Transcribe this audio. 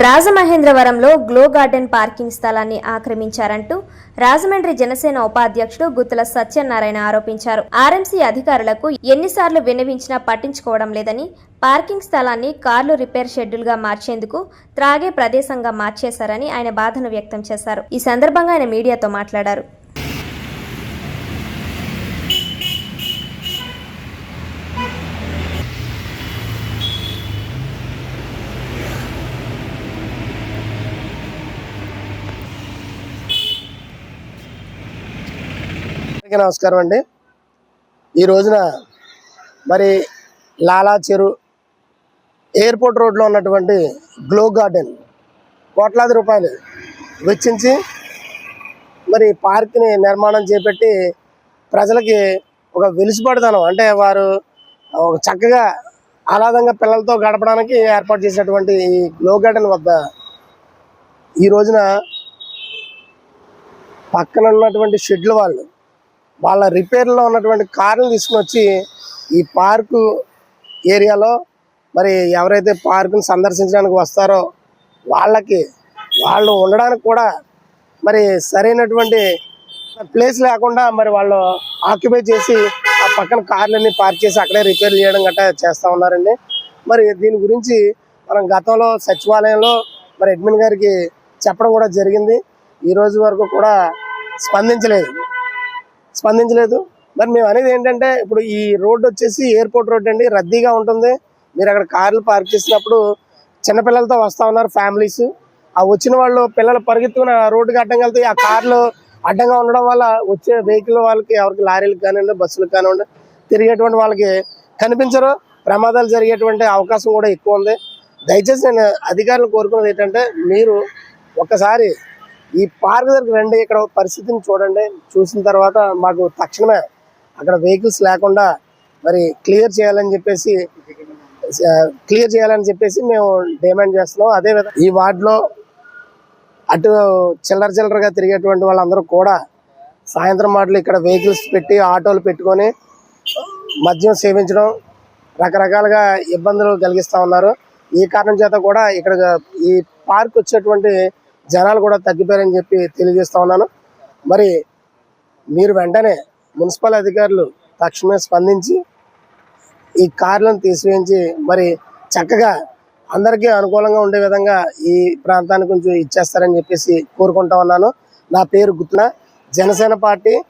రాజమహేంద్రవరంలో glow garden parking స్థలాన్ని ఆక్రమించారంటూ రాజమండ్రి జనసేన ఉపాధ్యక్షుడు గుత్తుల సత్యనారాయణ ఆరోపించారు. ఆర్ఎంసీ అధికారులకు ఎన్నిసార్లు విన్నవించినా పట్టించుకోవడం లేదని, పార్కింగ్ స్థలాన్ని కార్లు రిపేర్ షెడ్యూల్గా మార్చేందుకు త్రాగే ప్రదేశంగా మార్చేశారని ఆయన బాధను వ్యక్తం చేశారు. ఈ సందర్భంగా ఆయన మీడియాతో మాట్లాడారు. నమస్కారం అండి. ఈ రోజున మరి లాలా చెరు ఎయిర్పోర్ట్ రోడ్లో ఉన్నటువంటి గ్లో గార్డెన్ కోట్లాది రూపాయలు వెచ్చించి మరి పార్క్ని నిర్మాణం చేపట్టి ప్రజలకి ఒక వెలుసుపడతాను అంటే వారు చక్కగా ఆహ్లాదంగా పిల్లలతో గడపడానికి ఏర్పాటు చేసినటువంటి ఈ గ్లో గార్డెన్ వద్ద ఈ రోజున పక్కన ఉన్నటువంటి షెడ్ల వాళ్ళ రిపేర్లో ఉన్నటువంటి కార్లు తీసుకుని వచ్చి ఈ పార్కు ఏరియాలో మరి ఎవరైతే పార్కుని సందర్శించడానికి వస్తారో వాళ్ళు ఉండడానికి కూడా మరి సరైనటువంటి ప్లేస్ లేకుండా మరి వాళ్ళు ఆక్యుపై చేసి ఆ పక్కన కార్లన్నీ పార్క్ చేసి అక్కడే రిపేర్ చేయడం గట్రా చేస్తూ ఉన్నారండి. మరి దీని గురించి మనం గతంలో సచివాలయంలో మరి అడ్మిన్ గారికి చెప్పడం కూడా జరిగింది. ఈ రోజు వరకు కూడా స్పందించలేదు. మరి మేము అనేది ఏంటంటే ఇప్పుడు ఈ రోడ్డు వచ్చేసి ఎయిర్పోర్ట్ రోడ్ అండి, రద్దీగా ఉంటుంది. మీరు అక్కడ కార్లు పార్క్ చేసినప్పుడు చిన్నపిల్లలతో వస్తూ ఉన్నారు ఫ్యామిలీస్. ఆ వచ్చిన వాళ్ళు పిల్లలు పరిగెత్తుకుని రోడ్డుకి అడ్డంగా వెళ్తాయి. ఆ కార్లు అడ్డంగా ఉండడం వల్ల వచ్చే వెహికల్ వాళ్ళకి ఎవరికి లారీలకు కానివ్వండి బస్సులకు కానివ్వండి తిరిగేటువంటి వాళ్ళకి కనిపించరు, ప్రమాదాలు జరిగేటువంటి అవకాశం కూడా ఎక్కువ ఉంది. దయచేసి నేను అధికారులు కోరుకునేది ఏంటంటే మీరు ఒక్కసారి ఈ పార్క్ దగ్గరికి రండి, ఇక్కడ పరిస్థితిని చూడండి. చూసిన తర్వాత మాకు తక్షణమే అక్కడ వెహికల్స్ లేకుండా మరి క్లియర్ చేయాలని చెప్పేసి మేము డిమాండ్ చేస్తున్నాం. అదేవిధంగా ఈ వార్డులో అటు చిల్లరగా తిరిగేటువంటి వాళ్ళందరూ కూడా సాయంత్రం మాటలు ఇక్కడ వెహికల్స్ పెట్టి ఆటోలు పెట్టుకొని మద్యం సేవించడం రకరకాలుగా ఇబ్బందులు కలిగిస్తూ ఉన్నారు. ఈ కారణం చేత కూడా ఇక్కడ ఈ పార్క్ వచ్చేటువంటి జనాలు కూడా తగ్గిపోయారని చెప్పి తెలియజేస్తా ఉన్నాను. మరి మీరు వెంటనే మున్సిపల్ అధికారులు తక్షణమే స్పందించి ఈ కార్లను తీసివేయించి మరి చక్కగా అందరికీ అనుకూలంగా ఉండే విధంగా ఈ ప్రాంతాన్ని కొంచెం ఇచ్చేస్తారని చెప్పేసి కోరుకుంటా ఉన్నాను. నా పేరు గుత్తుల, జనసేన పార్టీ